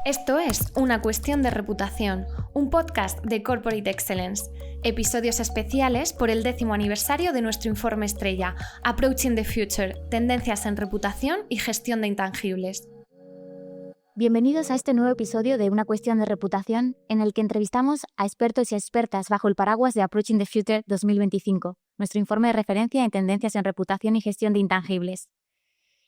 Esto es Una cuestión de reputación, un podcast de Corporate Excellence. Episodios especiales por el 10º aniversario de nuestro informe estrella, Approaching the Future, tendencias en reputación y gestión de intangibles. Bienvenidos a este nuevo episodio de Una cuestión de reputación, en el que entrevistamos a expertos y expertas bajo el paraguas de Approaching the Future 2025, nuestro informe de referencia en tendencias en reputación y gestión de intangibles.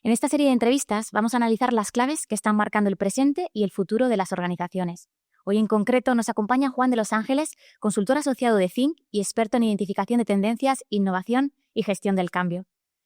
En esta serie de entrevistas vamos a analizar las claves que están marcando el presente y el futuro de las organizaciones. Hoy en concreto nos acompaña Juan de Los Ángeles, consultor asociado de Think y experto en identificación de tendencias, innovación y gestión del cambio.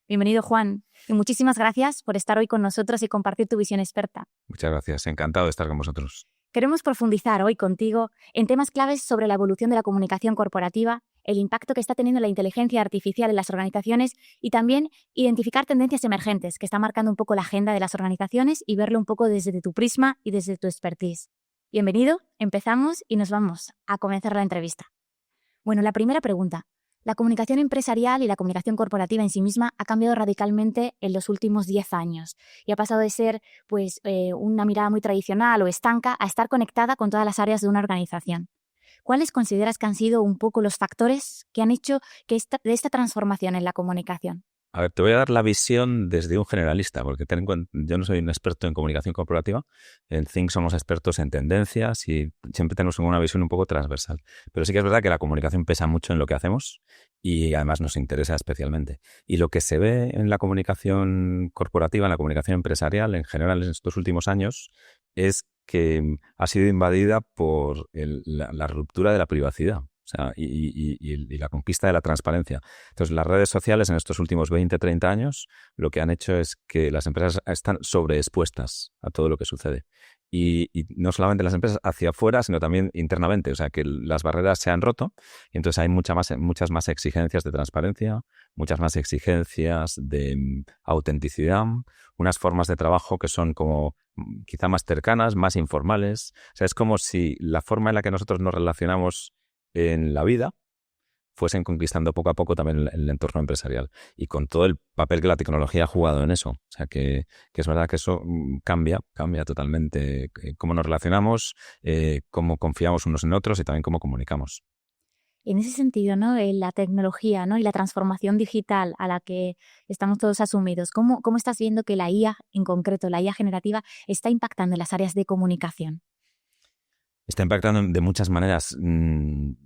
Bienvenido, Juan, y muchísimas gracias por estar hoy con nosotros y compartir tu visión experta. Muchas gracias, encantado de estar con vosotros. Queremos profundizar hoy contigo en temas claves sobre la evolución de la comunicación corporativa, el impacto que está teniendo la inteligencia artificial en las organizaciones y también identificar tendencias emergentes que están marcando un poco la agenda de las organizaciones y verlo un poco desde tu prisma y desde tu expertise. Bienvenido, empezamos y nos vamos a comenzar la entrevista. Bueno, la primera pregunta. La comunicación empresarial y la comunicación corporativa en sí misma ha cambiado radicalmente en los últimos 10 años y ha pasado de ser una mirada muy tradicional o estanca a estar conectada con todas las áreas de una organización. ¿Cuáles consideras que han sido un poco los factores que han hecho que de esta transformación en la comunicación? A ver, te voy a dar la visión desde un generalista, porque yo no soy un experto en comunicación corporativa. En Think somos expertos en tendencias y siempre tenemos una visión un poco transversal. Pero sí que es verdad que la comunicación pesa mucho en lo que hacemos y además nos interesa especialmente. Y lo que se ve en la comunicación corporativa, en la comunicación empresarial, en general en estos últimos años, es que ha sido invadida por la ruptura de la privacidad. O sea, y la conquista de la transparencia. Entonces, las redes sociales en estos últimos 20, 30 años lo que han hecho es que las empresas están sobreexpuestas a todo lo que sucede. Y no solamente las empresas hacia afuera, sino también internamente. O sea, que las barreras se han roto y entonces hay muchas más exigencias de transparencia, muchas más exigencias de autenticidad, unas formas de trabajo que son como quizá más cercanas, más informales. O sea, es como si la forma en la que nosotros nos relacionamos en la vida fuesen conquistando poco a poco también el entorno empresarial y con todo el papel que la tecnología ha jugado en eso. O sea, que es verdad que eso cambia totalmente cómo nos relacionamos, cómo confiamos unos en otros y también cómo comunicamos. En ese sentido, ¿no? La tecnología, ¿no? Y la transformación digital a la que estamos todos asumidos, ¿cómo estás viendo que la IA, en concreto la IA generativa, está impactando en las áreas de comunicación? Está impactando de muchas maneras.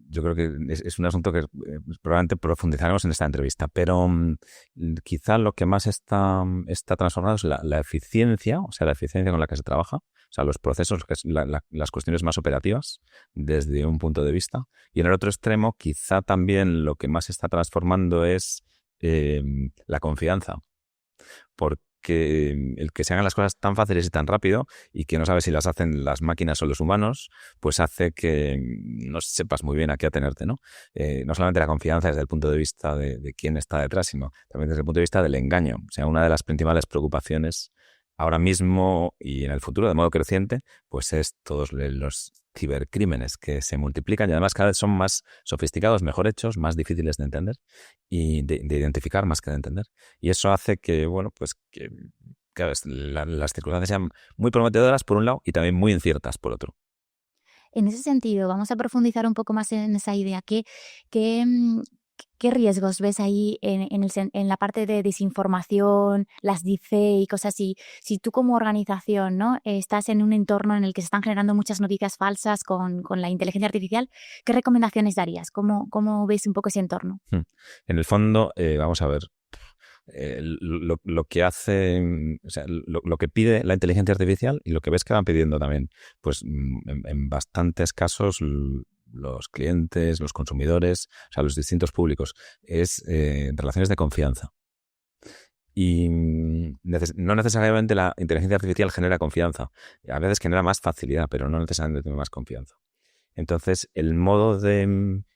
Yo creo que es un asunto que probablemente profundizaremos en esta entrevista, pero quizá lo que más está transformado es la eficiencia, o sea, la eficiencia con la que se trabaja, o sea, los procesos, que es las cuestiones más operativas desde un punto de vista. Y en el otro extremo, quizá también lo que más está transformando es la confianza. Porque el que se hagan las cosas tan fáciles y tan rápido y que no sabes si las hacen las máquinas o los humanos, pues hace que no sepas muy bien a qué atenerte, ¿no? No solamente la confianza desde el punto de vista de quién está detrás, sino también desde el punto de vista del engaño. O sea, una de las principales preocupaciones ahora mismo y en el futuro de modo creciente, pues es todos los cibercrímenes que se multiplican y además cada vez son más sofisticados, mejor hechos, más difíciles de entender y de identificar más que de entender. Y eso hace que, bueno, pues que las circunstancias sean muy prometedoras por un lado y también muy inciertas por otro. En ese sentido, vamos a profundizar un poco más en esa idea. ¿Qué riesgos ves ahí en la parte de desinformación, las deepfake, cosas así? Si tú como organización, ¿no? Estás en un entorno en el que se están generando muchas noticias falsas con la inteligencia artificial, ¿qué recomendaciones darías? ¿Cómo ves un poco ese entorno? En el fondo, vamos a ver, lo que hace, o sea, lo que pide la inteligencia artificial y lo que ves que van pidiendo también, pues en bastantes casos los clientes, los consumidores, o sea, los distintos públicos, es relaciones de confianza. Y no necesariamente la inteligencia artificial genera confianza. A veces genera más facilidad, pero no necesariamente tiene más confianza. Entonces, el modo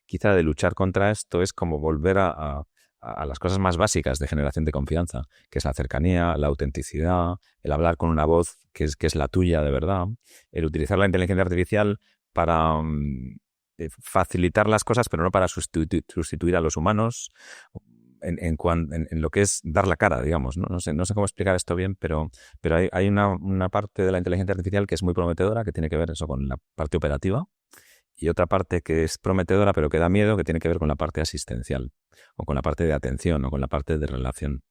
quizá de luchar contra esto es como volver a las cosas más básicas de generación de confianza, que es la cercanía, la autenticidad, el hablar con una voz que es la tuya de verdad, el utilizar la inteligencia artificial para facilitar las cosas, pero no para sustituir a los humanos. en lo que es dar la cara, digamos, ¿no? No sé cómo explicar esto bien, pero hay una parte de la inteligencia artificial que es muy prometedora, que tiene que ver eso con la parte operativa, y otra parte que es prometedora pero que da miedo, que tiene que ver con la parte asistencial, o con la parte de atención, o con la parte de relación.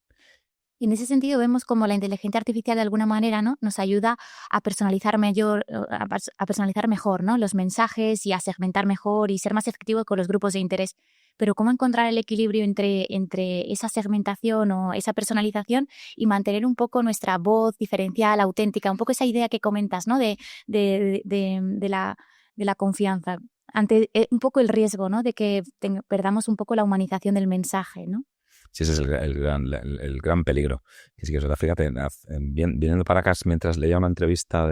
Y en ese sentido vemos como la inteligencia artificial de alguna manera, ¿no?, nos ayuda a personalizar a personalizar mejor, ¿no?, los mensajes y a segmentar mejor y ser más efectivo con los grupos de interés. Pero ¿cómo encontrar el equilibrio entre esa segmentación o esa personalización y mantener un poco nuestra voz diferencial, auténtica, un poco esa idea que comentas, ¿no?, de la confianza ante un poco el riesgo, ¿no?, de que perdamos un poco la humanización del mensaje, ¿no? Sí, ese es el gran peligro. Y sí que eso, fíjate, viniendo para acá, mientras leía una entrevista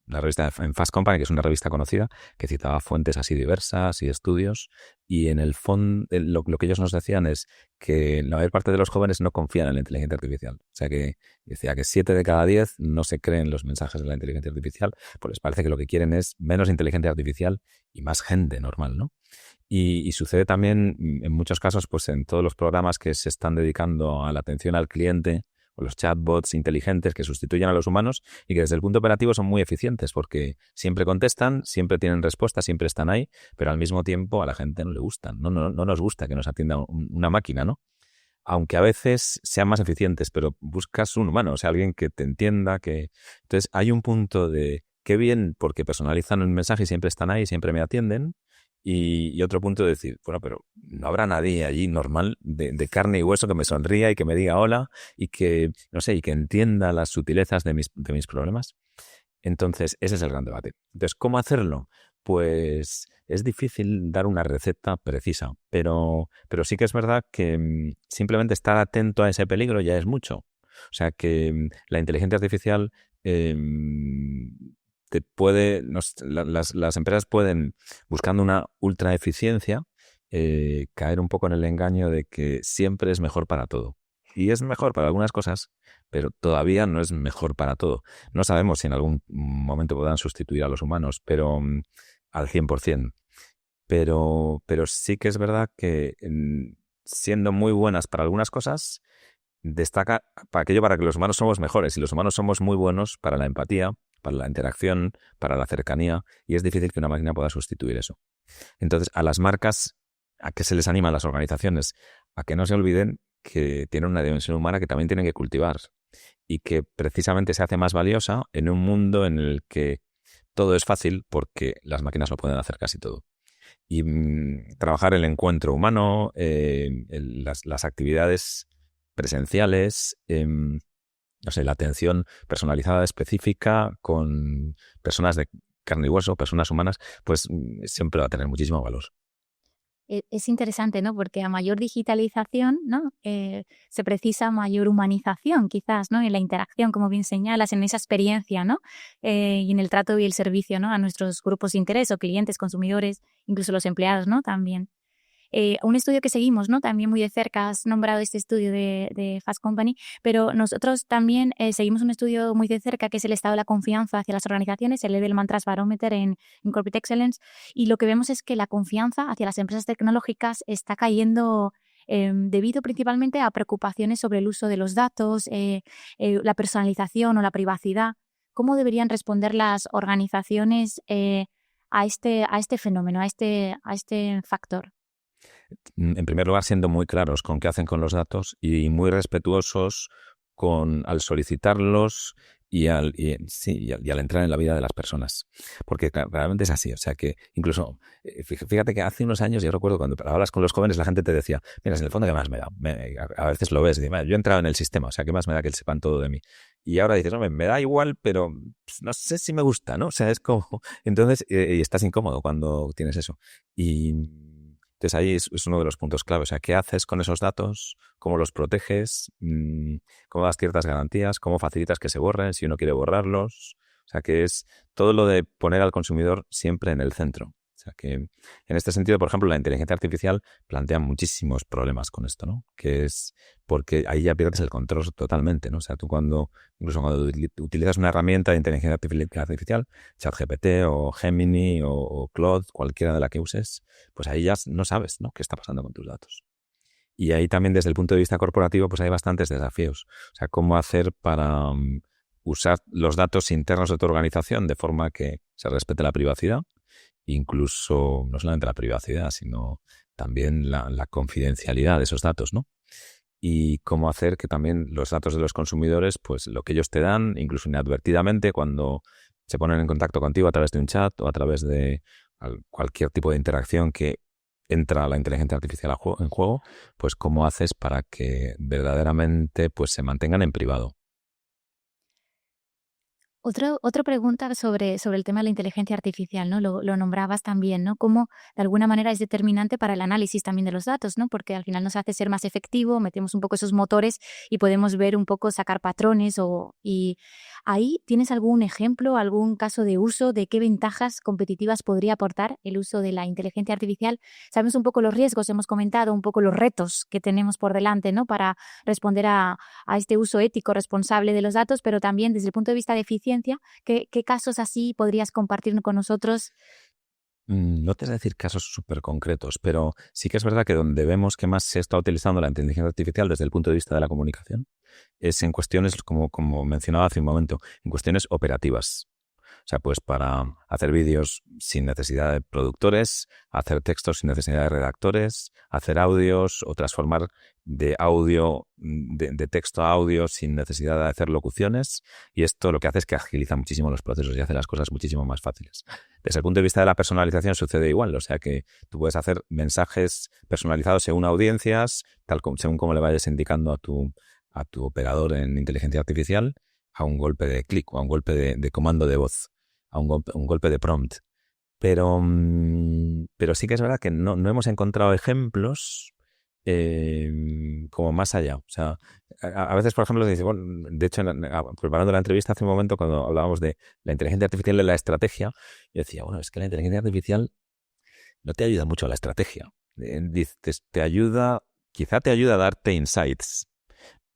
una revista en Fast Company, que es una revista conocida, que citaba fuentes así diversas y estudios, y en el fondo lo que ellos nos decían es que la mayor parte de los jóvenes no confían en la inteligencia artificial. O sea, que decía que 7 de cada 10 no se creen los mensajes de la inteligencia artificial, pues les parece que lo que quieren es menos inteligencia artificial y más gente normal, ¿no? Y sucede también en muchos casos, pues en todos los programas que se están dedicando a la atención al cliente, o los chatbots inteligentes que sustituyen a los humanos y que desde el punto operativo son muy eficientes porque siempre contestan, siempre tienen respuesta, siempre están ahí, pero al mismo tiempo a la gente no le gustan. No nos gusta que nos atienda una máquina, ¿no? Aunque a veces sean más eficientes, pero buscas un humano, o sea, alguien que te entienda, que... Entonces hay un punto de qué bien porque personalizan el mensaje y siempre están ahí, siempre me atienden. Y otro punto de decir, bueno, pero no habrá nadie allí normal de carne y hueso que me sonría y que me diga hola y que, no sé, y que entienda las sutilezas de mis problemas. Entonces, ese es el gran debate. Entonces, ¿cómo hacerlo? Pues es difícil dar una receta precisa, pero sí que es verdad que simplemente estar atento a ese peligro ya es mucho. O sea que la inteligencia artificial las empresas pueden, buscando una ultra eficiencia, caer un poco en el engaño de que siempre es mejor para todo. Y es mejor para algunas cosas, pero todavía no es mejor para todo. No sabemos si en algún momento podrán sustituir a los humanos, pero al 100%. Pero sí que es verdad que siendo muy buenas para algunas cosas, destaca para aquello para que los humanos somos mejores. Y los humanos somos muy buenos para la empatía, para la interacción, para la cercanía, y es difícil que una máquina pueda sustituir eso. Entonces, a las marcas, a que se les anima a las organizaciones a que no se olviden que tienen una dimensión humana que también tienen que cultivar y que precisamente se hace más valiosa en un mundo en el que todo es fácil porque las máquinas lo pueden hacer casi todo. Y trabajar el encuentro humano, las actividades presenciales, no sé, la atención personalizada específica con personas de carne y hueso, personas humanas, pues siempre va a tener muchísimo valor. Es interesante, ¿no? Porque a mayor digitalización, ¿no?, se precisa mayor humanización, quizás, ¿no?, en la interacción, como bien señalas, en esa experiencia, ¿no?, y en el trato y el servicio, ¿no?, a nuestros grupos de interés o clientes, consumidores, incluso los empleados, ¿no?, también. Un estudio que seguimos, ¿no?, también muy de cerca, has nombrado este estudio de Fast Company, pero nosotros también seguimos un estudio muy de cerca que es el estado de la confianza hacia las organizaciones, el Edelman Trust Barometer en Corporate Excellence, y lo que vemos es que la confianza hacia las empresas tecnológicas está cayendo debido principalmente a preocupaciones sobre el uso de los datos, la personalización o la privacidad. ¿Cómo deberían responder las organizaciones a este fenómeno, a este factor? En primer lugar, siendo muy claros con qué hacen con los datos y muy respetuosos al solicitarlos y al entrar en la vida de las personas. Porque realmente es así. O sea que incluso, fíjate que hace unos años, yo recuerdo cuando hablas con los jóvenes, la gente te decía, mira, en el fondo, ¿qué más me da? A veces lo ves, yo he entrado en el sistema, o sea, ¿qué más me da que sepan todo de mí? Y ahora dices, no, me da igual, pero no sé si me gusta, ¿no? O sea, es como... Entonces, y estás incómodo cuando tienes eso. Entonces ahí es uno de los puntos clave. O sea, ¿qué haces con esos datos? ¿Cómo los proteges? ¿Cómo das ciertas garantías? ¿Cómo facilitas que se borren si uno quiere borrarlos? O sea, que es todo lo de poner al consumidor siempre en el centro. O sea que en este sentido, por ejemplo, la inteligencia artificial plantea muchísimos problemas con esto, ¿no? Que es porque ahí ya pierdes el control totalmente, ¿no? O sea, tú incluso cuando utilizas una herramienta de inteligencia artificial, ChatGPT o Gemini o Claude, cualquiera de la que uses, pues ahí ya no sabes, ¿no?, qué está pasando con tus datos. Y ahí también desde el punto de vista corporativo pues hay bastantes desafíos. O sea, cómo hacer para usar los datos internos de tu organización de forma que se respete la privacidad, incluso no solamente la privacidad, sino también la confidencialidad de esos datos, ¿no? Y cómo hacer que también los datos de los consumidores, pues lo que ellos te dan, incluso inadvertidamente, cuando se ponen en contacto contigo a través de un chat o a través de cualquier tipo de interacción que entra la inteligencia artificial en juego, pues cómo haces para que verdaderamente pues se mantengan en privado. Otra pregunta sobre el tema de la inteligencia artificial, ¿no? Lo nombrabas también, ¿no? Cómo de alguna manera es determinante para el análisis también de los datos, ¿no? Porque al final nos hace ser más efectivo, metemos un poco esos motores y podemos ver un poco, sacar patrones y ahí ¿tienes algún ejemplo, algún caso de uso de qué ventajas competitivas podría aportar el uso de la inteligencia artificial? Sabemos un poco los riesgos, hemos comentado un poco los retos que tenemos por delante, ¿no? Para responder a este uso ético, responsable de los datos, pero también desde el punto de vista de eficiencia, ¿qué casos así podrías compartir con nosotros? No te voy a decir casos súper concretos, pero sí que es verdad que donde vemos que más se está utilizando la inteligencia artificial desde el punto de vista de la comunicación es en cuestiones, como mencionaba hace un momento, en cuestiones operativas. O sea, pues para hacer vídeos sin necesidad de productores, hacer textos sin necesidad de redactores, hacer audios o transformar de audio, de texto a audio sin necesidad de hacer locuciones. Y esto lo que hace es que agiliza muchísimo los procesos y hace las cosas muchísimo más fáciles. Desde el punto de vista de la personalización sucede igual. O sea que tú puedes hacer mensajes personalizados según audiencias, según como le vayas indicando a tu operador en inteligencia artificial, a un golpe de clic o a un golpe de comando de voz, a un golpe de prompt. Pero sí que es verdad que no hemos encontrado ejemplos como más allá. O sea, a veces, por ejemplo, dice, bueno, de hecho, preparando la entrevista hace un momento, cuando hablábamos de la inteligencia artificial y la estrategia, yo decía, bueno, es que la inteligencia artificial no te ayuda mucho a la estrategia. Quizá te ayuda a darte insights,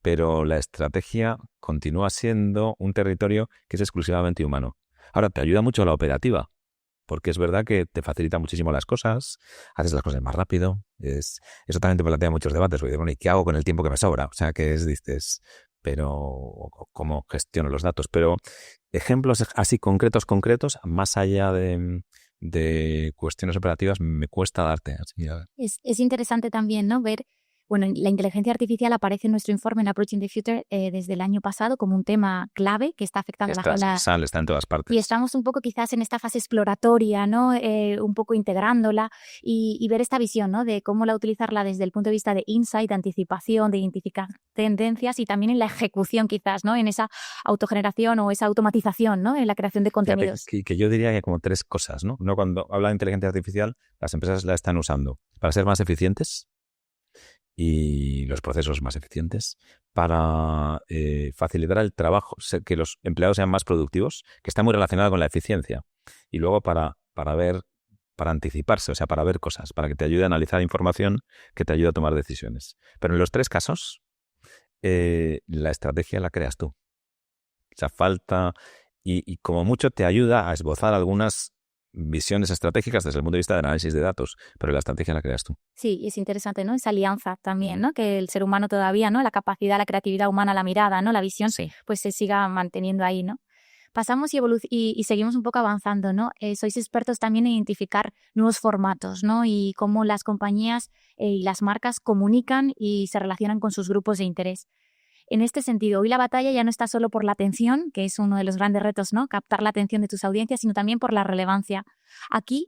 pero la estrategia continúa siendo un territorio que es exclusivamente humano. Ahora, te ayuda mucho a la operativa, porque es verdad que te facilita muchísimo las cosas, haces las cosas más rápido. Eso también te plantea muchos debates, porque bueno, ¿y qué hago con el tiempo que me sobra? O sea, dices, pero ¿cómo gestiono los datos? Pero ejemplos así concretos, más allá de cuestiones operativas, me cuesta darte. Así, a ver. Es interesante también, ¿no? Ver, bueno, la inteligencia artificial aparece en nuestro informe en Approaching the Future desde el año pasado como un tema clave que está afectando está en todas partes. Y estamos un poco quizás en esta fase exploratoria, ¿no? Un poco integrándola y ver esta visión, ¿no? De cómo utilizarla desde el punto de vista de insight, de anticipación, de identificar tendencias y también en la ejecución quizás, ¿no? En esa autogeneración o esa automatización, ¿no? En la creación de contenidos. Fíjate que yo diría que como tres cosas, ¿no? Uno, cuando habla de inteligencia artificial, las empresas la están usando para ser más eficientes y los procesos más eficientes, para facilitar el trabajo, que los empleados sean más productivos, que está muy relacionado con la eficiencia, y luego para anticiparse, o sea, para ver cosas, para que te ayude a analizar información que te ayude a tomar decisiones. Pero en los tres casos, la estrategia la creas tú. O sea, falta, y como mucho te ayuda a esbozar algunas visiones estratégicas desde el punto de vista de análisis de datos, pero la estrategia la creas tú. Sí, y es interesante, ¿no? Esa alianza también, ¿no? Que el ser humano todavía, ¿no? La capacidad, la creatividad humana, la mirada, ¿no? La visión, sí, pues se siga manteniendo ahí, ¿no? Pasamos y seguimos un poco avanzando, ¿no? Sois expertos también en identificar nuevos formatos, ¿no? Y cómo las compañías y las marcas comunican y se relacionan con sus grupos de interés. En este sentido, hoy la batalla ya no está solo por la atención, que es uno de los grandes retos, ¿no? Captar la atención de tus audiencias, sino también por la relevancia. Aquí,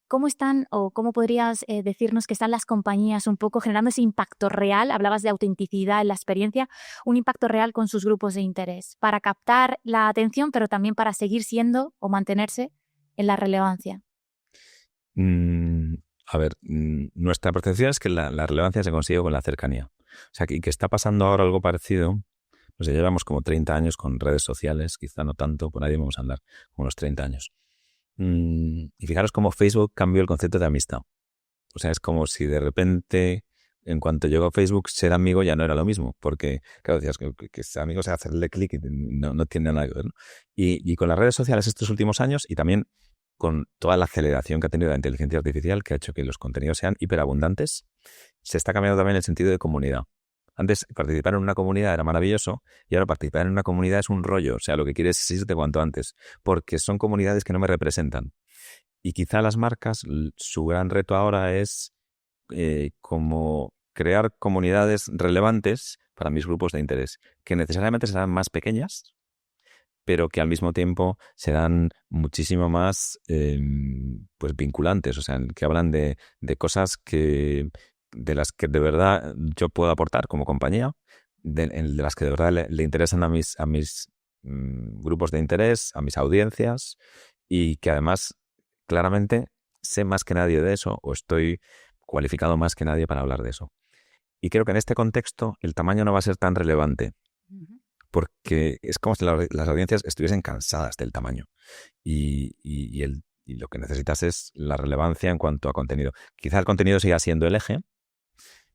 ¿cómo están o cómo podrías decirnos que están las compañías un poco generando ese impacto real? Hablabas de autenticidad en la experiencia, un impacto real con sus grupos de interés, para captar la atención, pero también para seguir siendo o mantenerse en la relevancia. A ver, nuestra percepción es que la relevancia se consigue con la cercanía. O sea, que está pasando ahora algo parecido. Pues ya llevamos como 30 años con redes sociales, quizá no tanto, por ahí vamos a andar, como los 30 años. Y fijaros cómo Facebook cambió el concepto de amistad. O sea, es como si de repente, en cuanto llegó Facebook, ser amigo ya no era lo mismo. Porque, claro, decías que ser amigo es hacerle clic y no tiene nada que ver, ¿no? Y con las redes sociales estos últimos años, y también con toda la aceleración que ha tenido la inteligencia artificial, que ha hecho que los contenidos sean hiperabundantes, se está cambiando también el sentido de comunidad. Antes, participar en una comunidad era maravilloso y ahora participar en una comunidad es un rollo. O sea, lo que quieres es irte cuanto antes, porque son comunidades que no me representan. Y quizá las marcas, su gran reto ahora es como crear comunidades relevantes para mis grupos de interés, que necesariamente serán más pequeñas, pero que al mismo tiempo serán muchísimo más pues vinculantes, o sea, que hablan de cosas de las que de verdad yo puedo aportar como compañía, de las que de verdad le interesan a mis grupos de interés, a mis audiencias, y que además claramente sé más que nadie de eso o estoy cualificado más que nadie para hablar de eso. Y creo que en este contexto el tamaño no va a ser tan relevante, porque es como si las audiencias estuviesen cansadas del tamaño y lo que necesitas es la relevancia en cuanto a contenido. Quizá el contenido siga siendo el eje.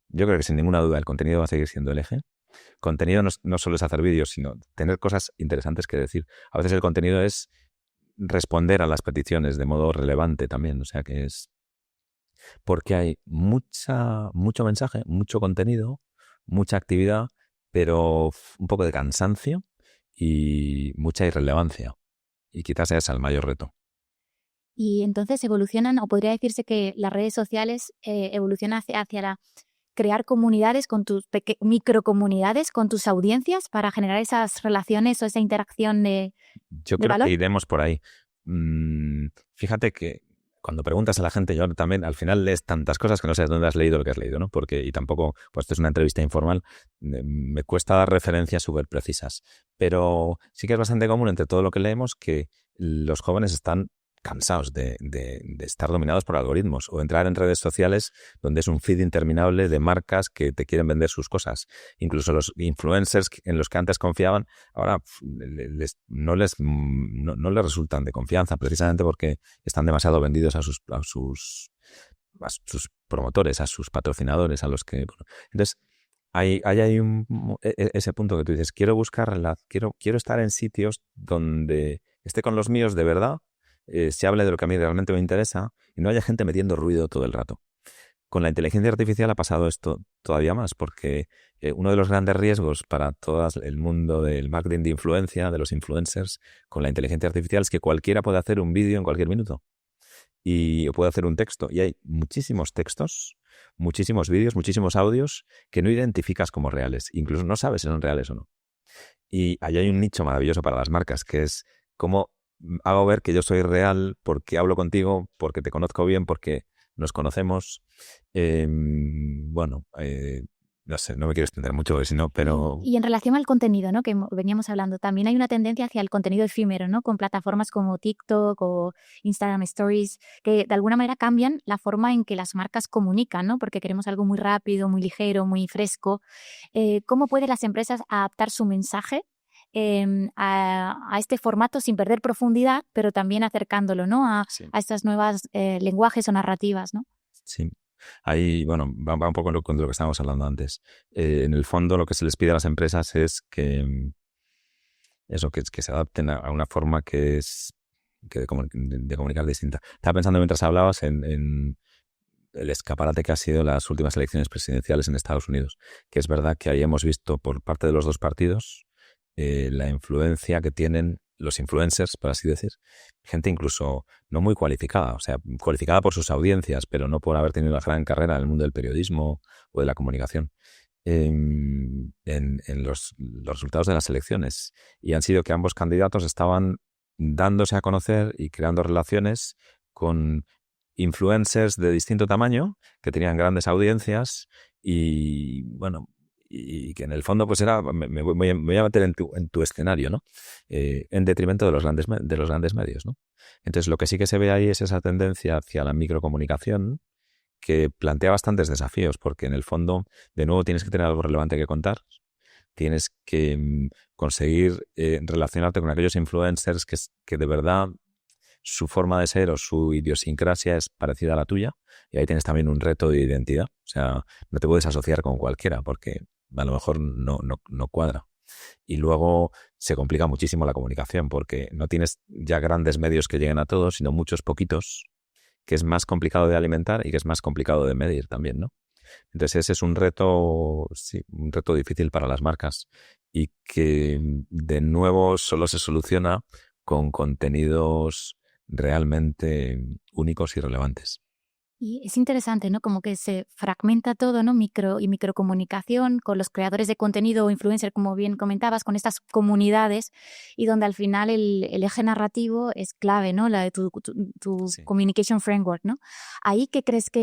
Yo creo que sin ninguna duda el contenido va a seguir siendo el eje. Contenido no solo es hacer vídeos, sino tener cosas interesantes que decir. A veces el contenido es responder a las peticiones de modo relevante también. O sea que es porque hay mucho mensaje, mucho contenido, mucha actividad, pero un poco de cansancio y mucha irrelevancia. Y quizás ese es el mayor reto. Y entonces evolucionan, o podría decirse que las redes sociales evolucionan hacia crear comunidades con tus microcomunidades con tus audiencias para generar esas relaciones o esa interacción de Yo creo valor. que iremos por ahí. Fíjate que cuando preguntas a la gente, yo también al final lees tantas cosas que no sabes dónde has leído lo que has leído, ¿no? Y tampoco, pues esto es una entrevista informal, me cuesta dar referencias súper precisas. Pero sí que es bastante común entre todo lo que leemos que los jóvenes están cansados de estar dominados por algoritmos o entrar en redes sociales donde es un feed interminable de marcas que te quieren vender sus cosas. Incluso los influencers en los que antes confiaban, ahora no les resultan de confianza precisamente porque están demasiado vendidos a sus promotores, a sus patrocinadores, a los que... Bueno, entonces, hay ese punto que tú dices, quiero estar en sitios donde esté con los míos de verdad, se hable de lo que a mí realmente me interesa y no haya gente metiendo ruido todo el rato. Con la inteligencia artificial ha pasado esto todavía más, porque uno de los grandes riesgos para todo el mundo del marketing de influencia, de los influencers, con la inteligencia artificial es que cualquiera puede hacer un vídeo en cualquier minuto y puede hacer un texto. Y hay muchísimos textos, muchísimos vídeos, muchísimos audios que no identificas como reales. Incluso no sabes si son reales o no. Y ahí hay un nicho maravilloso para las marcas, que es cómo hago ver que yo soy real porque hablo contigo, porque te conozco bien, porque nos conocemos. No sé, no me quiero extender mucho porque si no, pero... Y en relación al contenido, ¿no?, que veníamos hablando, también hay una tendencia hacia el contenido efímero, ¿no?, con plataformas como TikTok o Instagram Stories, que de alguna manera cambian la forma en que las marcas comunican, ¿no?, porque queremos algo muy rápido, muy ligero, muy fresco. ¿Cómo pueden las empresas adaptar su mensaje a este formato sin perder profundidad, pero también acercándolo, ¿no?, a estas nuevas lenguajes o narrativas, ¿no? Sí. Ahí, bueno, va un poco con lo que estábamos hablando antes. En el fondo, lo que se les pide a las empresas es que se adapten a una forma de comunicar distinta. Estaba pensando mientras hablabas en el escaparate que ha sido las últimas elecciones presidenciales en Estados Unidos, que es verdad que ahí hemos visto por parte de los dos partidos la influencia que tienen los influencers, por así decir, gente incluso no muy cualificada, o sea, cualificada por sus audiencias, pero no por haber tenido una gran carrera en el mundo del periodismo o de la comunicación, en los resultados de las elecciones. Y han sido que ambos candidatos estaban dándose a conocer y creando relaciones con influencers de distinto tamaño, que tenían grandes audiencias y, bueno, y que en el fondo pues era me voy a meter en tu escenario, ¿no? En detrimento de los grandes medios, ¿no? Entonces lo que sí que se ve ahí es esa tendencia hacia la microcomunicación que plantea bastantes desafíos, porque en el fondo de nuevo tienes que tener algo relevante que contar, tienes que conseguir relacionarte con aquellos influencers que de verdad su forma de ser o su idiosincrasia es parecida a la tuya, y ahí tienes también un reto de identidad. O sea, no te puedes asociar con cualquiera porque a lo mejor no cuadra. Y luego se complica muchísimo la comunicación porque no tienes ya grandes medios que lleguen a todos, sino muchos poquitos, que es más complicado de alimentar y que es más complicado de medir también, ¿no? Entonces ese es un reto, sí, un reto difícil para las marcas y que de nuevo solo se soluciona con contenidos realmente únicos y relevantes. Y es interesante, ¿no? Como que se fragmenta todo, ¿no? Microcomunicación con los creadores de contenido o influencer, como bien comentabas, con estas comunidades y donde al final el eje narrativo es clave, ¿no? La de tu Sí. communication framework, ¿no? Ahí,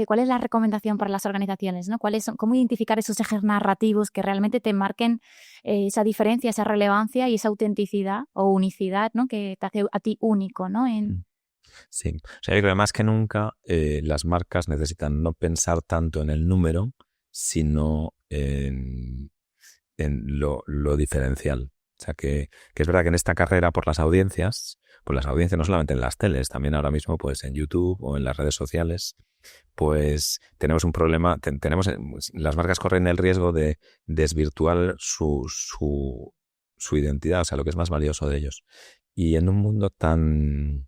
cuál es la recomendación para las organizaciones, ¿no? ¿Cómo identificar esos ejes narrativos que realmente te marquen esa diferencia, esa relevancia y esa autenticidad o unicidad, ¿no? Que te hace a ti único, ¿no? Sí, o sea, yo creo que más que nunca las marcas necesitan no pensar tanto en el número, sino en lo diferencial. O sea, que es verdad que en esta carrera por las audiencias no solamente en las teles, también ahora mismo pues en YouTube o en las redes sociales, pues tenemos un problema, las marcas corren el riesgo de desvirtuar su identidad, o sea, lo que es más valioso de ellos. Y en un mundo tan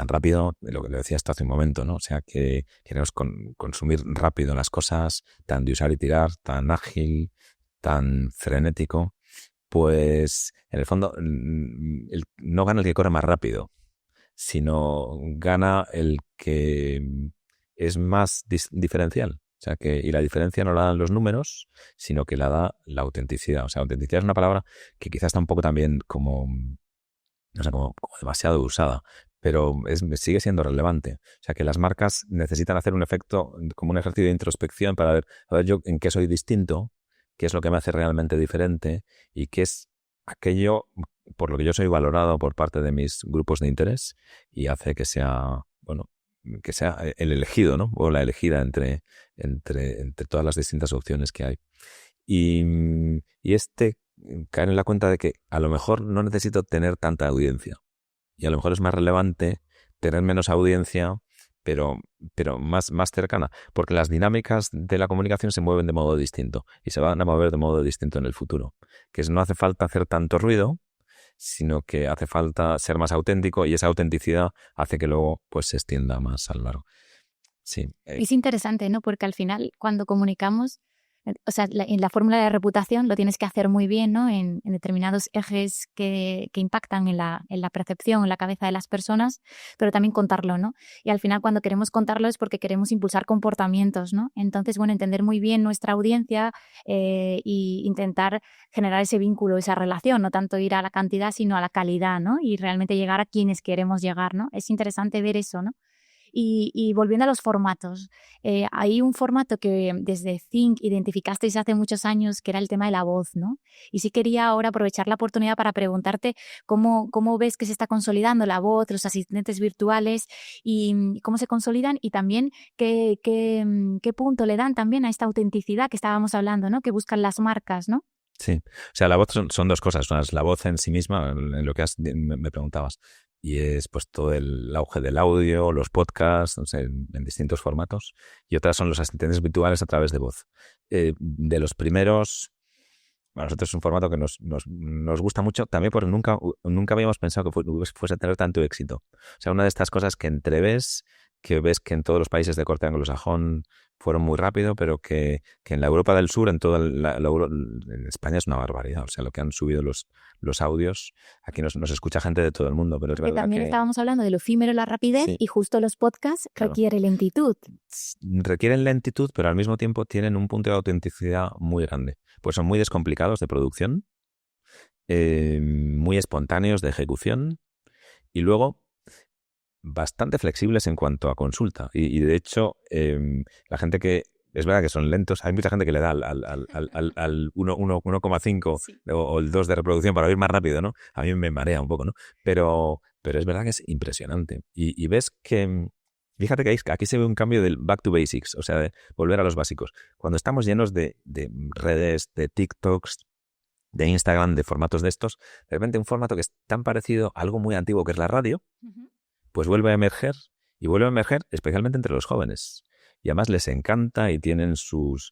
rápido, lo que le decía hasta hace un momento, ¿no? O sea, que queremos consumir rápido las cosas, tan de usar y tirar, tan ágil, tan frenético, pues en el fondo no gana el que corre más rápido, sino gana el que es más diferencial. O sea, y la diferencia no la dan los números, sino que la da la autenticidad. O sea, autenticidad es una palabra que quizás está un poco también como demasiado usada, pero sigue siendo relevante. O sea, que las marcas necesitan hacer un efecto, como un ejercicio de introspección para ver, a ver yo en qué soy distinto, qué es lo que me hace realmente diferente y qué es aquello por lo que yo soy valorado por parte de mis grupos de interés y hace que sea, bueno, que sea el elegido, ¿no? O la elegida entre todas las distintas opciones que hay. Y caer en la cuenta de que a lo mejor no necesito tener tanta audiencia y a lo mejor es más relevante tener menos audiencia pero más cercana, porque las dinámicas de la comunicación se mueven de modo distinto y se van a mover de modo distinto en el futuro, que no hace falta hacer tanto ruido, sino que hace falta ser más auténtico y esa autenticidad hace que luego pues se extienda más a lo largo. Sí. Es interesante, ¿no? Porque al final, cuando comunicamos, o sea, en la fórmula de reputación lo tienes que hacer muy bien, ¿no? En determinados ejes que impactan en la percepción, en la cabeza de las personas, pero también contarlo, ¿no? Y al final, cuando queremos contarlo es porque queremos impulsar comportamientos, ¿no? Entonces, bueno, entender muy bien nuestra audiencia y intentar generar ese vínculo, esa relación, no tanto ir a la cantidad, sino a la calidad, ¿no? Y realmente llegar a quienes queremos llegar, ¿no? Es interesante ver eso, ¿no? Y volviendo a los formatos, hay un formato que desde Think identificasteis hace muchos años, que era el tema de la voz, ¿no? Y sí quería ahora aprovechar la oportunidad para preguntarte cómo ves que se está consolidando la voz, los asistentes virtuales y cómo se consolidan y también qué punto le dan también a esta autenticidad que estábamos hablando, ¿no? Que buscan las marcas, ¿no? Sí, o sea, la voz son dos cosas. Una es la voz en sí misma, en lo que me preguntabas, y es pues todo el auge del audio, los podcasts, no sé, en distintos formatos, y otras son los asistentes virtuales a través de voz. De los primeros, a nosotros es un formato que nos gusta mucho, también porque nunca habíamos pensado que fuese a tener tanto éxito. O sea, una de estas cosas que entreves, que ves que en todos los países de corte anglosajón fueron muy rápido, pero que en la Europa del Sur, en toda en España es una barbaridad. O sea, lo que han subido los audios, aquí nos escucha gente de todo el mundo, pero es Porque verdad también que estábamos hablando de lo efímero, la rapidez, sí, y justo los podcasts claro, requiere lentitud. requieren lentitud, pero al mismo tiempo tienen un punto de autenticidad muy grande. Pues son muy descomplicados de producción, muy espontáneos de ejecución y luego bastante flexibles en cuanto a consulta. Y de hecho, la gente que... Es verdad que son lentos. Hay mucha gente que le da al 1,5 Sí. o el 2 de reproducción para ir más rápido, ¿no? A mí me marea un poco, ¿no? Pero es verdad que es impresionante. Y ves que... Fíjate que aquí se ve un cambio del back to basics, o sea, de volver a los básicos. Cuando estamos llenos de redes, de TikToks, de Instagram, de formatos de estos, de repente un formato que es tan parecido a algo muy antiguo que es la radio, Uh-huh. pues vuelve a emerger, y vuelve a emerger especialmente entre los jóvenes. Y además les encanta y tienen sus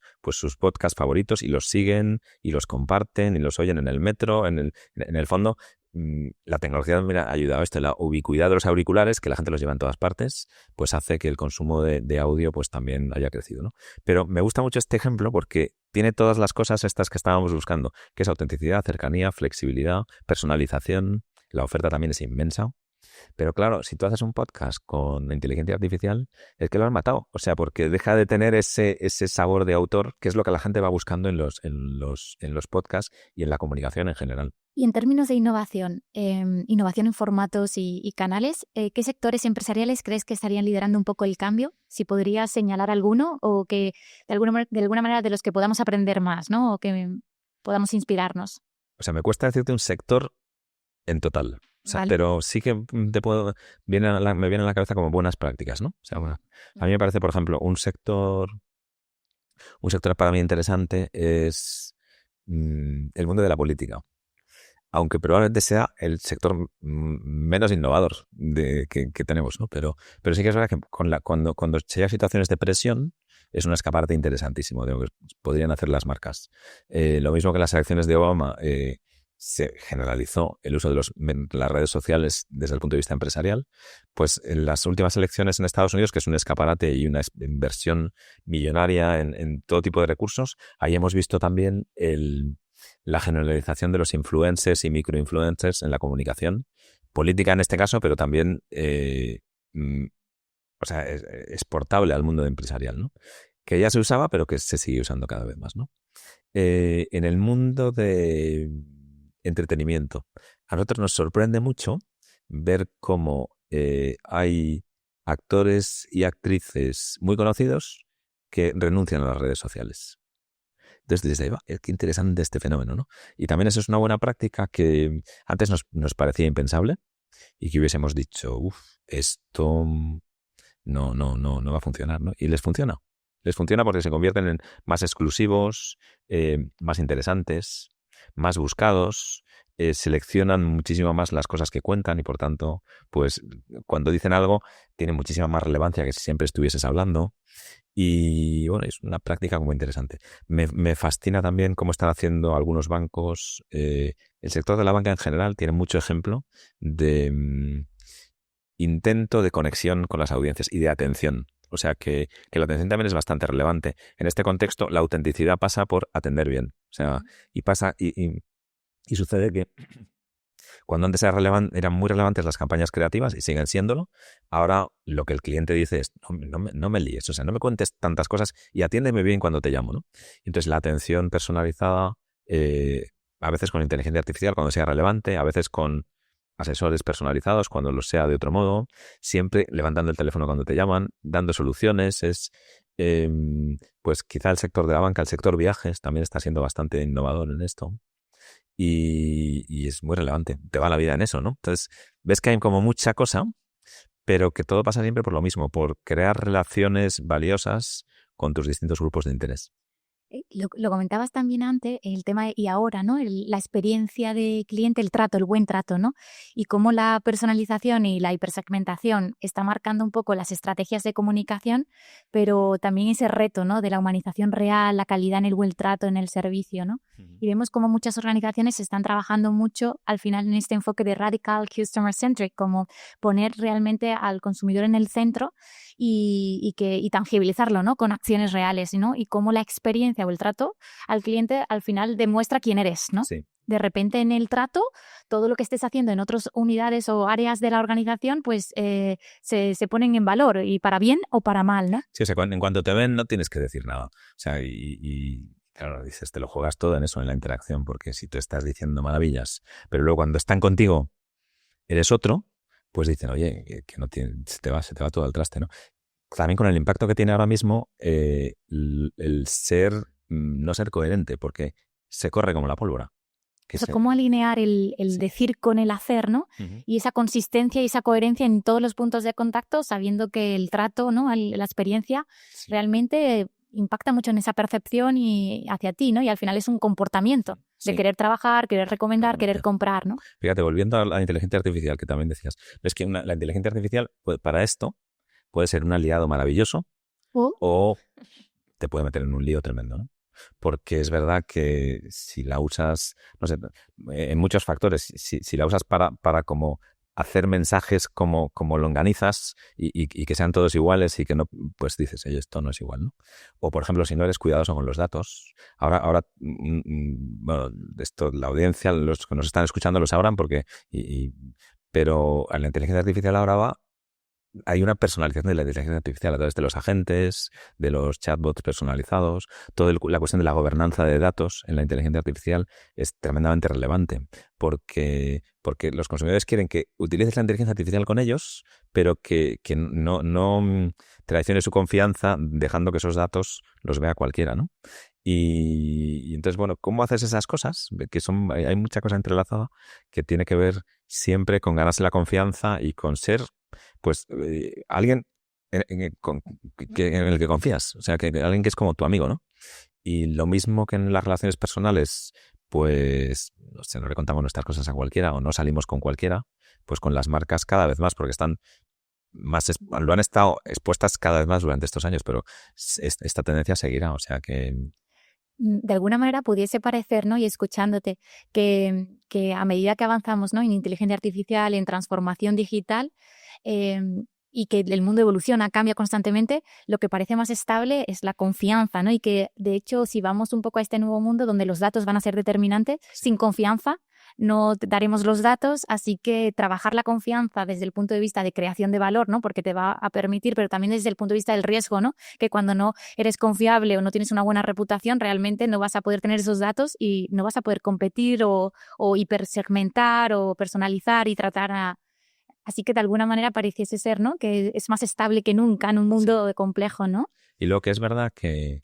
podcasts favoritos y los siguen y los comparten y los oyen en el metro. En el fondo, la tecnología mira, ha ayudado a esto. La ubicuidad de los auriculares, que la gente los lleva en todas partes, pues hace que el consumo de audio pues también haya crecido, ¿no? Pero me gusta mucho este ejemplo porque tiene todas las cosas estas que estábamos buscando, que es autenticidad, cercanía, flexibilidad, personalización. La oferta también es inmensa. Pero claro, si tú haces un podcast con inteligencia artificial, es que lo has matado. O sea, porque deja de tener ese sabor de autor, que es lo que la gente va buscando en los podcasts y en la comunicación en general. Y en términos de innovación en formatos y canales, ¿qué sectores empresariales crees que estarían liderando un poco el cambio? Si podrías señalar alguno o que de alguna manera de los que podamos aprender más, ¿no? O que podamos inspirarnos. O sea, me cuesta decirte un sector en total. O sea, Vale. pero sí que me viene a la cabeza como buenas prácticas, ¿no? O sea, bueno, a mí me parece, por ejemplo, un sector para mí interesante es el mundo de la política. Aunque probablemente sea el sector menos innovador que tenemos, ¿no? Pero sí que es verdad que cuando se hay situaciones de presión, es un escaparate interesantísimo de lo que podrían hacer las marcas. Lo mismo que las elecciones de Obama, se generalizó el uso de las redes sociales desde el punto de vista empresarial, pues en las últimas elecciones en Estados Unidos, que es un escaparate y una inversión millonaria en todo tipo de recursos, ahí hemos visto también la generalización de los influencers y microinfluencers en la comunicación política en este caso, pero también exportable al mundo empresarial, ¿no? Que ya se usaba, pero que se sigue usando cada vez más, ¿no? En el mundo de entretenimiento, a nosotros nos sorprende mucho ver cómo hay actores y actrices muy conocidos que renuncian a las redes sociales. Entonces dices, ahí va, qué interesante este fenómeno, ¿no? Y también eso es una buena práctica que antes nos parecía impensable y que hubiésemos dicho, esto no va a funcionar, ¿no? Y les funciona. Les funciona porque se convierten en más exclusivos, más interesantes, más buscados, seleccionan muchísimo más las cosas que cuentan y por tanto, pues cuando dicen algo tiene muchísima más relevancia que si siempre estuvieses hablando. Y bueno, es una práctica muy interesante. Me fascina también cómo están haciendo algunos bancos. El sector de la banca en general tiene mucho ejemplo de intento de conexión con las audiencias y de atención. O sea que la atención también es bastante relevante. En este contexto, la autenticidad pasa por atender bien. O sea, y sucede que cuando antes eran muy relevantes las campañas creativas y siguen siéndolo, ahora lo que el cliente dice es no me líes, o sea, no me cuentes tantas cosas y atiéndeme bien cuando te llamo, ¿no? Entonces la atención personalizada, a veces con inteligencia artificial cuando sea relevante, a veces con asesores personalizados cuando lo sea de otro modo, siempre levantando el teléfono cuando te llaman, dando soluciones, pues quizá el sector de la banca, el sector viajes también está siendo bastante innovador en esto. Y es muy relevante, te va la vida en eso, ¿no? Entonces, ves que hay como mucha cosa, pero que todo pasa siempre por lo mismo, por crear relaciones valiosas con tus distintos grupos de interés. Lo comentabas también antes, el tema y ahora, ¿no? La experiencia de cliente, el trato, el buen trato, ¿no? Y cómo la personalización y la hipersegmentación está marcando un poco las estrategias de comunicación, pero también ese reto, ¿no? De la humanización real, la calidad en el buen trato, en el servicio, ¿no? Y vemos cómo muchas organizaciones están trabajando mucho al final en este enfoque de radical customer centric, como poner realmente al consumidor en el centro y tangibilizarlo, ¿no? Con acciones reales, ¿no? Y cómo la experiencia o el trato al cliente al final demuestra quién eres, ¿no? Sí. De repente en el trato, todo lo que estés haciendo en otras unidades o áreas de la organización, pues se ponen en valor y para bien o para mal, ¿no? Sí, o sea, en cuanto te ven no tienes que decir nada. O sea, y claro, dices, te lo juegas todo en eso, en la interacción, porque si tú estás diciendo maravillas, pero luego cuando están contigo eres otro, pues dicen, oye, que no tiene, se te va todo al traste, ¿no? También con el impacto que tiene ahora mismo el no ser coherente, porque se corre como la pólvora. Cómo alinear el sí. Decir con el hacer, ¿no? Uh-huh. Y esa consistencia y esa coherencia en todos los puntos de contacto, sabiendo que el trato, ¿no? La experiencia realmente impacta mucho en esa percepción y hacia ti, ¿no? Y al final es un comportamiento. de querer trabajar, querer recomendar, querer comprar, ¿no? Fíjate, volviendo a la inteligencia artificial que también decías, es que la inteligencia artificial para esto puede ser un aliado maravilloso o te puede meter en un lío tremendo, ¿no? Porque es verdad que si la usas, no sé, en muchos factores, si la usas para como hacer mensajes como longanizas y que sean todos iguales y que no, pues dices, oye, esto no es igual, ¿no? O, por ejemplo, si no eres cuidadoso con los datos, ahora bueno, esto la audiencia, los que nos están escuchando lo sabrán pero la inteligencia artificial ahora hay una personalización de la inteligencia artificial a través de los agentes, de los chatbots personalizados. Toda la cuestión de la gobernanza de datos en la inteligencia artificial es tremendamente relevante porque los consumidores quieren que utilices la inteligencia artificial con ellos, pero que no traiciones su confianza dejando que esos datos los vea cualquiera, ¿no? Y entonces, bueno, ¿cómo haces esas cosas? Que hay mucha cosa entrelazada que tiene que ver siempre con ganarse la confianza y con ser pues alguien en el que confías, o sea, que alguien que es como tu amigo, ¿no? Y lo mismo que en las relaciones personales, pues no sé, no le contamos nuestras cosas a cualquiera o no salimos con cualquiera, pues con las marcas cada vez más, porque están más lo han estado expuestas cada vez más durante estos años, pero esta tendencia seguirá, o sea que de alguna manera pudiese parecer, ¿no? Y escuchándote, que a medida que avanzamos, ¿no? En inteligencia artificial, en transformación digital, y que el mundo evoluciona, cambia constantemente, lo que parece más estable es la confianza, ¿no? Y que, de hecho, si vamos un poco a este nuevo mundo donde los datos van a ser determinantes, sin confianza no daremos los datos, así que trabajar la confianza desde el punto de vista de creación de valor, ¿no? Porque te va a permitir, pero también desde el punto de vista del riesgo, ¿no? Que cuando no eres confiable o no tienes una buena reputación, realmente no vas a poder tener esos datos y no vas a poder competir o hipersegmentar o personalizar y tratar a... Así que de alguna manera pareciese ser, ¿no? Que es más estable que nunca en un mundo complejo, ¿no? Y lo que es verdad que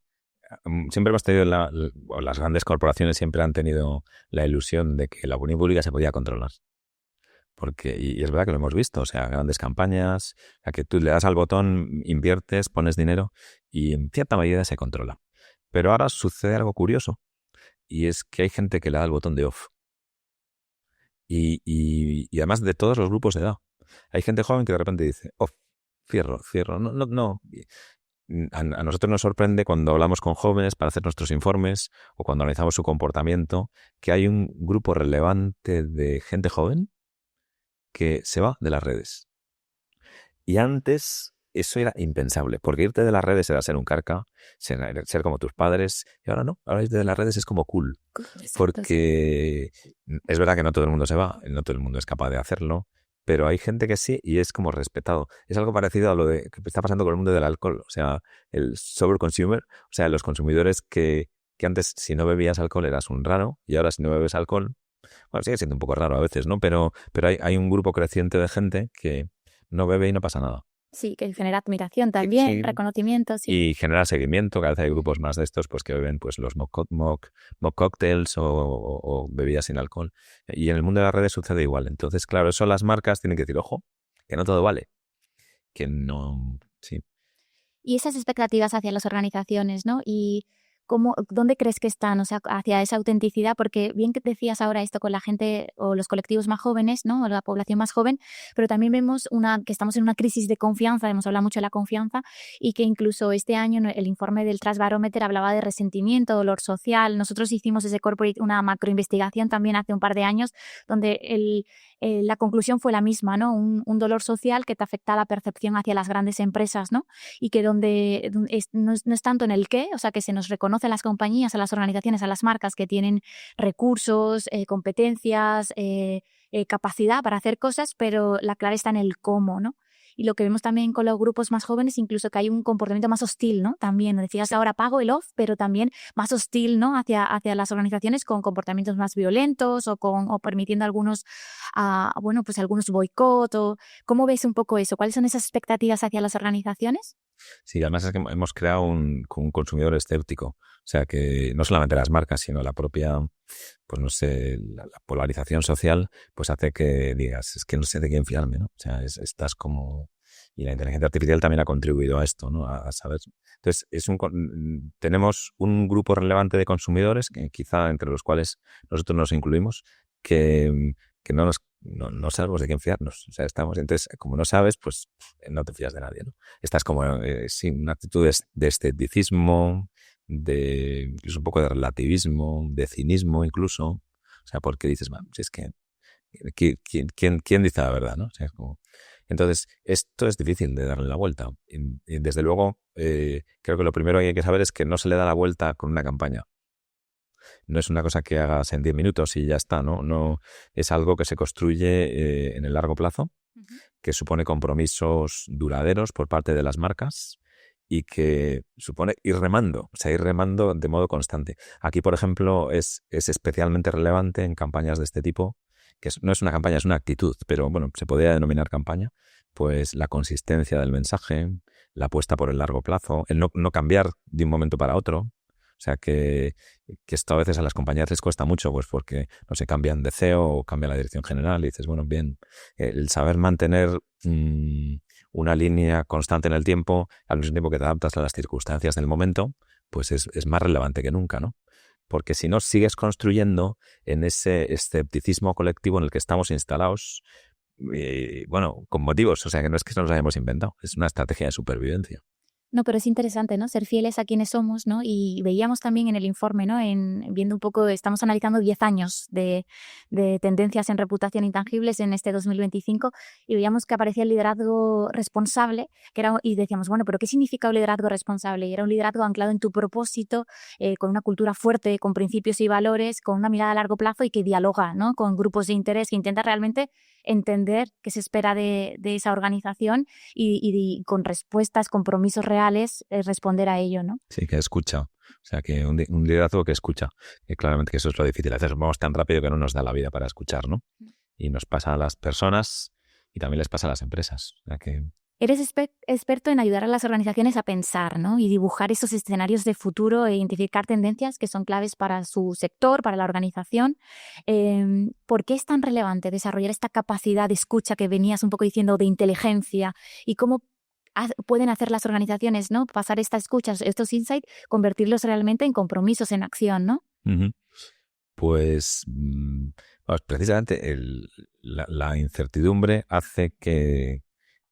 siempre hemos tenido, las grandes corporaciones siempre han tenido la ilusión de que la opinión pública se podía controlar. Y es verdad que lo hemos visto, o sea, grandes campañas, a que tú le das al botón, inviertes, pones dinero y en cierta medida se controla. Pero ahora sucede algo curioso y es que hay gente que le da el botón de off. Y además de todos los grupos de edad. Hay gente joven que de repente dice, off, cierro, no. A nosotros nos sorprende cuando hablamos con jóvenes para hacer nuestros informes o cuando analizamos su comportamiento que hay un grupo relevante de gente joven que se va de las redes. Y antes eso era impensable, porque irte de las redes era ser un carca, ser como tus padres, y ahora no, ahora irte de las redes es como cool. Porque es verdad que no todo el mundo se va, no todo el mundo es capaz de hacerlo, pero hay gente que sí y es como respetado. Es algo parecido a lo que está pasando con el mundo del alcohol, o sea, el sober consumer, o sea, los consumidores que antes si no bebías alcohol eras un raro y ahora si no bebes alcohol, bueno, sigue siendo un poco raro a veces, ¿no? Pero hay un grupo creciente de gente que no bebe y no pasa nada. Sí, que genera admiración también, sí. Reconocimiento, sí. Y genera seguimiento, cada vez hay grupos más de estos pues que beben pues los mock cocktails o bebidas sin alcohol. Y en el mundo de las redes sucede igual. Entonces, claro, eso las marcas tienen que decir, ojo, que no todo vale. Que no... Sí. Y esas expectativas hacia las organizaciones, ¿no? Y ¿dónde crees que están? O sea, hacia esa autenticidad, porque bien que decías ahora esto con la gente o los colectivos más jóvenes, ¿no? O la población más joven, pero también vemos que estamos en una crisis de confianza, hemos hablado mucho de la confianza y que incluso este año el informe del Trust Barometer hablaba de resentimiento, dolor social. Nosotros hicimos desde Corporate una macroinvestigación también hace un par de años donde la conclusión fue la misma, ¿no? Un dolor social que te afecta a la percepción hacia las grandes empresas, ¿no? Y que donde no es tanto en el qué, o sea, que se nos reconoce a las compañías, a las organizaciones, a las marcas que tienen recursos, competencias, capacidad para hacer cosas, pero la clave está en el cómo, ¿no? Y lo que vemos también con los grupos más jóvenes, incluso que hay un comportamiento más hostil, ¿no? También, decías ahora pago el off, pero también más hostil, ¿no? Hacia las organizaciones con comportamientos más violentos o permitiendo algunos boicot. ¿Cómo ves un poco eso? ¿Cuáles son esas expectativas hacia las organizaciones? Sí, además es que hemos creado un consumidor escéptico. O sea que no solamente las marcas, sino la propia, pues no sé, la polarización social, pues hace que digas, es que no sé de quién fiarme, ¿no? O sea, estás como... Y la inteligencia artificial también ha contribuido a esto, ¿no? A saber. Entonces, tenemos un grupo relevante de consumidores, que quizá entre los cuales nosotros nos incluimos, que no sabemos de quién fiarnos. O sea, entonces, como no sabes, pues no te fías de nadie, ¿no? Estás como, sí, una actitud de escepticismo, incluso un poco de relativismo, de cinismo incluso. O sea, porque dices, si es que, ¿quién dice la verdad, no? O sea, es como... Entonces, esto es difícil de darle la vuelta. Y desde luego, creo que lo primero que hay que saber es que no se le da la vuelta con una campaña. No es una cosa que hagas en 10 minutos y ya está, ¿no? No es algo que se construye en el largo plazo, que supone compromisos duraderos por parte de las marcas y que supone ir remando de modo constante. Aquí, por ejemplo, es especialmente relevante en campañas de este tipo, que no es una campaña, es una actitud, pero bueno, se podría denominar campaña, pues la consistencia del mensaje, la apuesta por el largo plazo, el no cambiar de un momento para otro. O sea que esto a veces a las compañías les cuesta mucho, pues porque no se cambian de CEO o cambia la dirección general y dices, bueno, bien, el saber mantener una línea constante en el tiempo, al mismo tiempo que te adaptas a las circunstancias del momento, pues es más relevante que nunca, ¿no? Porque si no, sigues construyendo en ese escepticismo colectivo en el que estamos instalados, bueno, con motivos, o sea que no es que nos lo hayamos inventado, es una estrategia de supervivencia. No, pero es interesante, ¿no? Ser fieles a quienes somos, ¿no? Y veíamos también en el informe, ¿no? Viendo un poco, estamos analizando 10 años de tendencias en reputación intangibles en este 2025 y veíamos que aparecía el liderazgo responsable, y decíamos, bueno, pero ¿qué significa un liderazgo responsable? Y era un liderazgo anclado en tu propósito, con una cultura fuerte, con principios y valores, con una mirada a largo plazo y que dialoga, ¿no? Con grupos de interés, que intenta realmente entender qué se espera de esa organización y con respuestas, compromisos reales, responder a ello, ¿no? Sí, que escucha. O sea, que un liderazgo que escucha. Que claramente que eso es lo difícil. A veces vamos tan rápido que no nos da la vida para escuchar, ¿no? Y nos pasa a las personas y también les pasa a las empresas. O sea, que... Eres experto en ayudar a las organizaciones a pensar, ¿no? Y dibujar esos escenarios de futuro e identificar tendencias que son claves para su sector, para la organización. ¿Por qué es tan relevante desarrollar esta capacidad de escucha que venías un poco diciendo, de inteligencia? ¿Y cómo pueden hacer las organizaciones, ¿no? Pasar esta escucha, estos insights, convertirlos realmente en compromisos, en acción, ¿no? Uh-huh. Pues precisamente la incertidumbre hace que,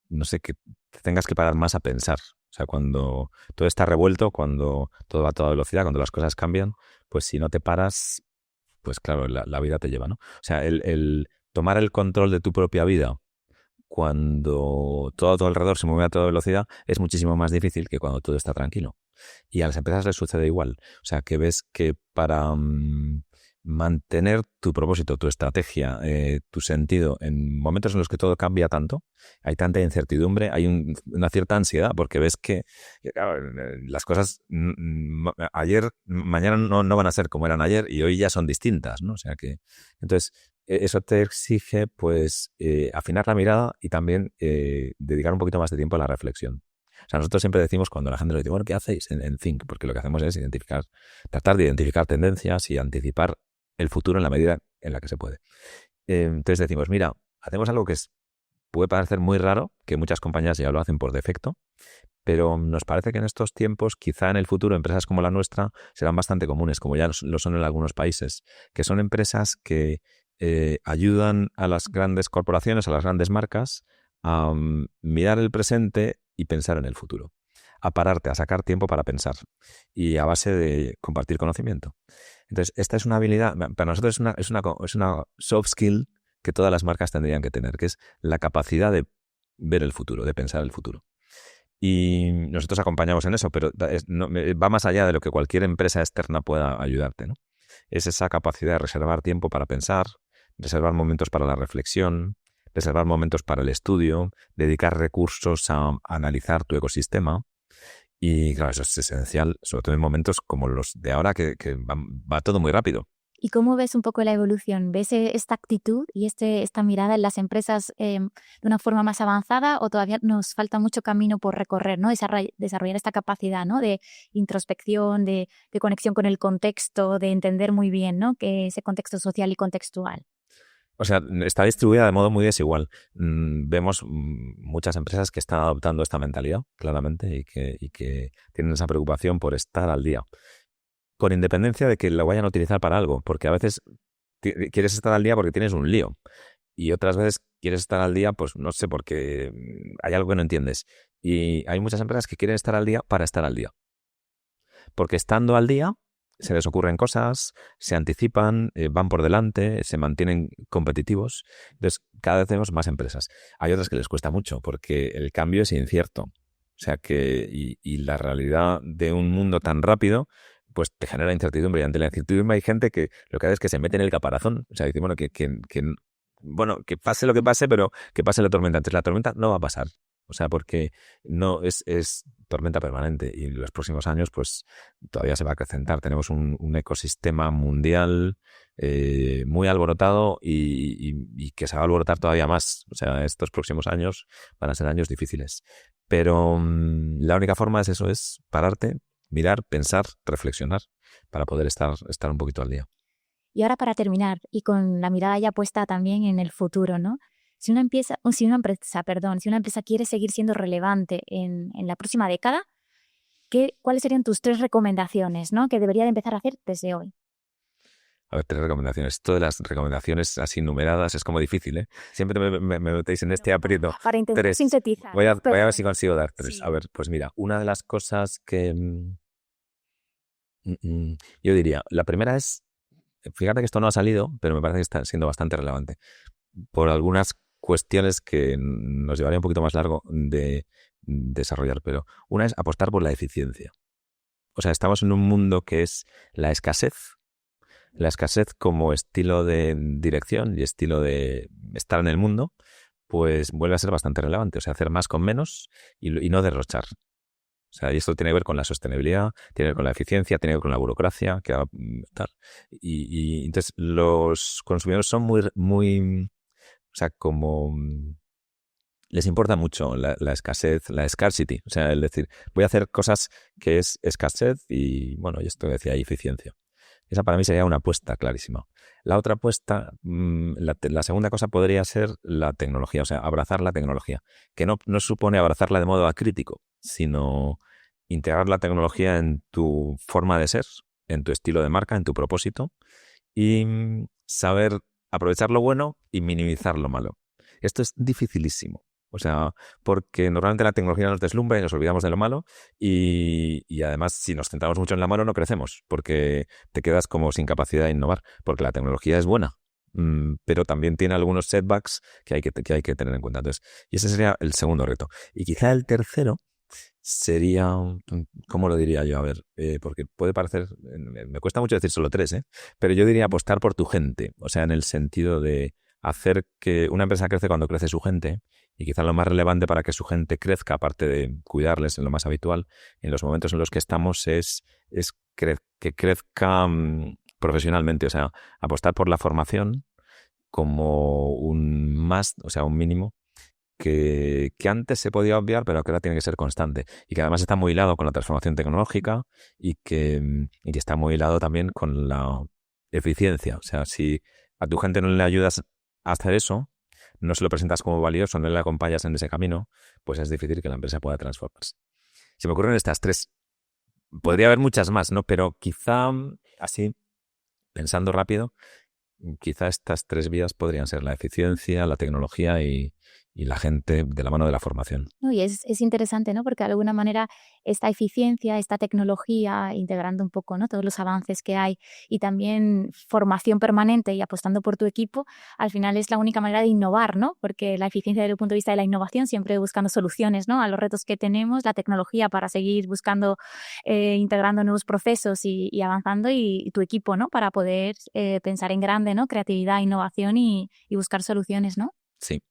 no sé, que tengas que parar más a pensar. O sea, cuando todo está revuelto, cuando todo va a toda velocidad, cuando las cosas cambian, pues si no te paras, pues claro, la vida te lleva, ¿no? O sea, el tomar el control de tu propia vida cuando todo a tu alrededor se mueve a toda velocidad es muchísimo más difícil que cuando todo está tranquilo. Y a las empresas les sucede igual. O sea, que ves que para mantener tu propósito, tu estrategia, tu sentido, en momentos en los que todo cambia tanto, hay tanta incertidumbre, hay una cierta ansiedad, porque ves que claro, las cosas mañana no van a ser como eran ayer y hoy ya son distintas, ¿no? O sea que, entonces, eso te exige, pues, afinar la mirada y también dedicar un poquito más de tiempo a la reflexión. O sea, nosotros siempre decimos, cuando la gente nos dice, bueno, ¿qué hacéis en Think? Porque lo que hacemos es tratar de identificar tendencias y anticipar el futuro en la medida en la que se puede. Entonces decimos, mira, hacemos algo que puede parecer muy raro, que muchas compañías ya lo hacen por defecto, pero nos parece que en estos tiempos, quizá en el futuro, empresas como la nuestra serán bastante comunes, como ya lo son en algunos países, que son empresas que ayudan a las grandes corporaciones, a las grandes marcas, a mirar el presente y pensar en el futuro. A pararte, a sacar tiempo para pensar y a base de compartir conocimiento. Entonces, esta es una habilidad, para nosotros es una soft skill que todas las marcas tendrían que tener, que es la capacidad de ver el futuro, de pensar el futuro. Y nosotros acompañamos en eso, pero va más allá de lo que cualquier empresa externa pueda ayudarte, ¿no? Es esa capacidad de reservar tiempo para pensar, reservar momentos para la reflexión, reservar momentos para el estudio, dedicar recursos a analizar tu ecosistema. Y claro, eso es esencial, sobre todo en momentos como los de ahora, que va todo muy rápido. ¿Y cómo ves un poco la evolución? ¿Ves esta actitud y esta mirada en las empresas de una forma más avanzada o todavía nos falta mucho camino por recorrer, ¿no? Desarrollar esta capacidad, ¿no? De introspección, de conexión con el contexto, de entender muy bien, ¿no? Que ese contexto social y contextual. O sea, está distribuida de modo muy desigual. Vemos muchas empresas que están adoptando esta mentalidad, claramente, y que tienen esa preocupación por estar al día. Con independencia de que lo vayan a utilizar para algo, porque a veces quieres estar al día porque tienes un lío. Y otras veces quieres estar al día, pues no sé, porque hay algo que no entiendes. Y hay muchas empresas que quieren estar al día para estar al día. Porque estando al día se les ocurren cosas, se anticipan, van por delante, se mantienen competitivos. Entonces, cada vez tenemos más empresas. Hay otras que les cuesta mucho porque el cambio es incierto. O sea que, y la realidad de un mundo tan rápido, pues te genera incertidumbre. Y ante la incertidumbre hay gente que lo que hace es que se mete en el caparazón. O sea, dice, bueno, que pase lo que pase, pero que pase la tormenta. Entonces la tormenta no va a pasar. O sea, porque no es tormenta permanente y en los próximos años pues todavía se va a acrecentar. Tenemos un ecosistema mundial muy alborotado y que se va a alborotar todavía más. O sea, estos próximos años van a ser años difíciles. Pero la única forma es eso, es pararte, mirar, pensar, reflexionar para poder estar un poquito al día. Y ahora para terminar, y con la mirada ya puesta también en el futuro, ¿no? Si una empresa quiere seguir siendo relevante en la próxima década, ¿cuáles serían tus 3 recomendaciones, ¿no? que debería de empezar a hacer desde hoy? A ver, 3 recomendaciones. Todas las recomendaciones así numeradas es como difícil, ¿eh? Siempre me metéis en este aprieto. Para intentar 3. sintetizar. Voy a ver si consigo dar 3. Sí. A ver, pues mira, una de las cosas que yo diría, la primera es, fíjate que esto no ha salido, pero me parece que está siendo bastante relevante. Por algunas cuestiones que nos llevaría un poquito más largo de desarrollar, pero una es apostar por la eficiencia. O sea, estamos en un mundo que es la escasez como estilo de dirección y estilo de estar en el mundo, pues vuelve a ser bastante relevante. O sea, hacer más con menos y no derrochar. O sea, y esto tiene que ver con la sostenibilidad, tiene que ver con la eficiencia, tiene que ver con la burocracia, tal. Y entonces los consumidores son muy o sea, como les importa mucho la escasez, la scarcity. O sea, es decir, voy a hacer cosas que es escasez y, bueno, y esto decía eficiencia. Esa para mí sería una apuesta clarísima. La otra apuesta, la segunda cosa podría ser la tecnología, o sea, abrazar la tecnología, que no supone abrazarla de modo acrítico, sino integrar la tecnología en tu forma de ser, en tu estilo de marca, en tu propósito y saber aprovechar lo bueno y minimizar lo malo. Esto es dificilísimo. O sea, porque normalmente la tecnología nos deslumbra y nos olvidamos de lo malo y además si nos centramos mucho en lo malo no crecemos porque te quedas como sin capacidad de innovar porque la tecnología es buena, pero también tiene algunos setbacks que hay que tener en cuenta. Entonces, y ese sería el segundo reto. Y quizá el tercero sería, ¿cómo lo diría yo? A ver, porque puede parecer, me cuesta mucho decir solo 3, pero yo diría apostar por tu gente, o sea, en el sentido de hacer que una empresa crece cuando crece su gente y quizá lo más relevante para que su gente crezca, aparte de cuidarles en lo más habitual, en los momentos en los que estamos es que crezca profesionalmente, o sea, apostar por la formación como un mínimo que antes se podía obviar, pero que ahora tiene que ser constante y que además está muy hilado con la transformación tecnológica y que está muy hilado también con la eficiencia. O sea, si a tu gente no le ayudas a hacer eso, no se lo presentas como valioso, no le acompañas en ese camino, pues es difícil que la empresa pueda transformarse. Se me ocurren estas 3. Podría haber muchas más, ¿no? Pero quizá, así, pensando rápido, quizá estas 3 vías podrían ser la eficiencia, la tecnología y la gente de la mano de la formación. No, y es interesante, ¿no? Porque de alguna manera esta eficiencia, esta tecnología, integrando un poco, ¿no? todos los avances que hay y también formación permanente y apostando por tu equipo, al final es la única manera de innovar, ¿no? Porque la eficiencia desde el punto de vista de la innovación, siempre buscando soluciones, ¿no? a los retos que tenemos, la tecnología para seguir buscando, integrando nuevos procesos y avanzando y tu equipo, ¿no? Para poder pensar en grande, ¿no? Creatividad, innovación y buscar soluciones, ¿no? Sí.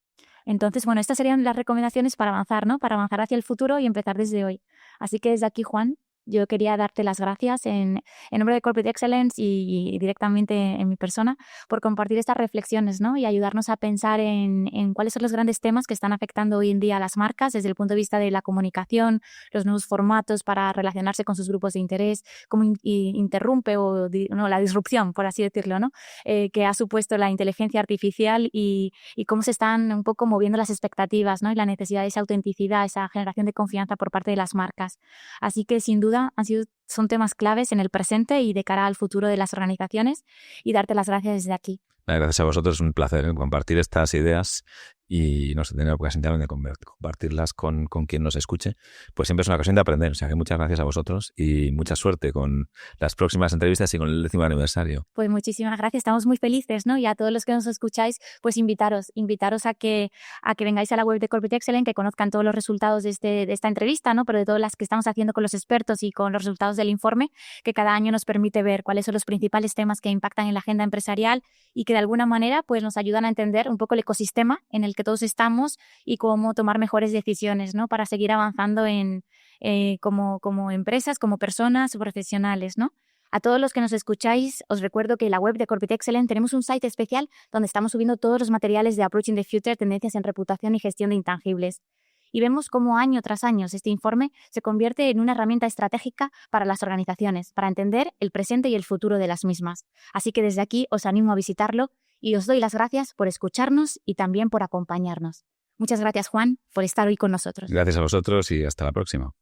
Entonces, bueno, estas serían las recomendaciones para avanzar, ¿no? Para avanzar hacia el futuro y empezar desde hoy. Así que desde aquí, Juan, yo quería darte las gracias en nombre de Corporate Excellence y directamente en mi persona por compartir estas reflexiones, ¿no? Y ayudarnos a pensar en cuáles son los grandes temas que están afectando hoy en día a las marcas desde el punto de vista de la comunicación, los nuevos formatos para relacionarse con sus grupos de interés, cómo interrumpe la disrupción, por así decirlo, ¿no? Que ha supuesto la inteligencia artificial y cómo se están un poco moviendo las expectativas, ¿no? Y la necesidad de esa autenticidad, esa generación de confianza por parte de las marcas. Así que sin duda son temas claves en el presente y de cara al futuro de las organizaciones, y darte las gracias desde aquí. Gracias a vosotros, es un placer compartir estas ideas y no sé, tener la ocasión de compartirlas con quien nos escuche. Pues siempre es una ocasión de aprender, o sea que muchas gracias a vosotros y mucha suerte con las próximas entrevistas y con el 10º aniversario. Pues muchísimas gracias, estamos muy felices, ¿no? Y a todos los que nos escucháis, pues invitaros a que vengáis a la web de Corporate Excellence, que conozcan todos los resultados de esta entrevista, ¿no? Pero de todas las que estamos haciendo con los expertos y con los resultados del informe, que cada año nos permite ver cuáles son los principales temas que impactan en la agenda empresarial y que de alguna manera pues nos ayudan a entender un poco el ecosistema en el que todos estamos y cómo tomar mejores decisiones, ¿no? Para seguir avanzando como empresas, como personas profesionales, ¿no? A todos los que nos escucháis, os recuerdo que en la web de Corporate Excellence tenemos un site especial donde estamos subiendo todos los materiales de Approaching the Future, tendencias en reputación y gestión de intangibles. Y vemos cómo año tras año este informe se convierte en una herramienta estratégica para las organizaciones, para entender el presente y el futuro de las mismas. Así que desde aquí os animo a visitarlo y os doy las gracias por escucharnos y también por acompañarnos. Muchas gracias, Juan, por estar hoy con nosotros. Gracias a vosotros y hasta la próxima.